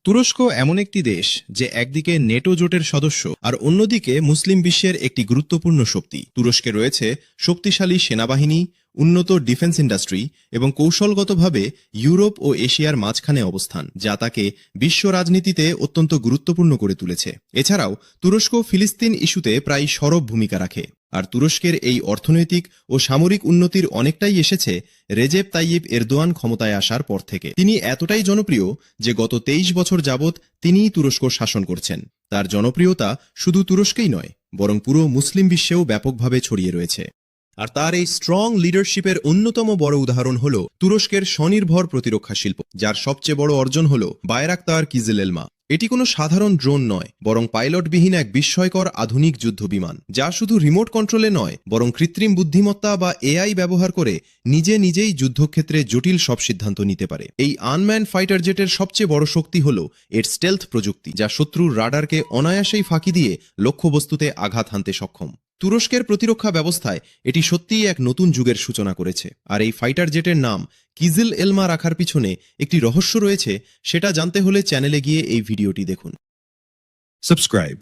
তুরস্ক এমন একটি দেশ যে একদিকে নেটো জোটের সদস্য আর অন্যদিকে মুসলিম বিশ্বের একটি গুরুত্বপূর্ণ শক্তি। তুরস্কে রয়েছে শক্তিশালী সেনাবাহিনী, উন্নত ডিফেন্স ইন্ডাস্ট্রি এবং কৌশলগতভাবে ইউরোপ ও এশিয়ার মাঝখানে অবস্থান, যা তাকে বিশ্ব রাজনীতিতে অত্যন্ত গুরুত্বপূর্ণ করে তুলেছে। এছাড়াও তুরস্ক ফিলিস্তিন ইস্যুতে প্রায় সরব ভূমিকা রাখে। আর তুরস্কের এই অর্থনৈতিক ও সামরিক উন্নতির অনেকটাই এসেছে রেজেপ তাইয়িপ এরদোয়ান ক্ষমতায় আসার পর থেকে। তিনি এতটাই জনপ্রিয় যে গত 23 বছর যাবৎ তিনিই তুরস্ক শাসন করছেন। তার জনপ্রিয়তা শুধু তুরস্কেই নয়, বরং পুরো মুসলিম বিশ্বেও ব্যাপকভাবে ছড়িয়ে রয়েছে। আর তার এই স্ট্রং লিডারশিপের অন্যতম বড় উদাহরণ হল তুরস্কের স্বনির্ভর প্রতিরক্ষা শিল্প, যার সবচেয়ে বড় অর্জন হল বায়রাক্তার কিজেল এলমা। এটি কোনো সাধারণ ড্রোন নয়, বরং পাইলটবিহীন এক বিস্ময়কর আধুনিক যুদ্ধ বিমান, যা শুধু রিমোট কন্ট্রোলে নয়, বরং কৃত্রিম বুদ্ধিমত্তা বা এআই ব্যবহার করে নিজেই যুদ্ধক্ষেত্রে জটিল সব সিদ্ধান্ত নিতে পারে। এই আনম্যান ফাইটার জেটের সবচেয়ে বড় শক্তি হল এর স্টেলথ প্রযুক্তি, যা শত্রুর রাডারকে অনায়াসেই ফাঁকি দিয়ে লক্ষ্যবস্তুতে আঘাত হানতে সক্ষম। তুরস্কের প্রতিরক্ষা ব্যবস্থায় এটি সত্যিই এক নতুন যুগের সূচনা করেছে। আর এই ফাইটার জেটের নাম কিজেল এলমা রাখার পিছনে একটি রহস্য রয়েছে, সেটা জানতে হলে চ্যানেলে গিয়ে এই ভিডিওটি দেখুন। Subscribe.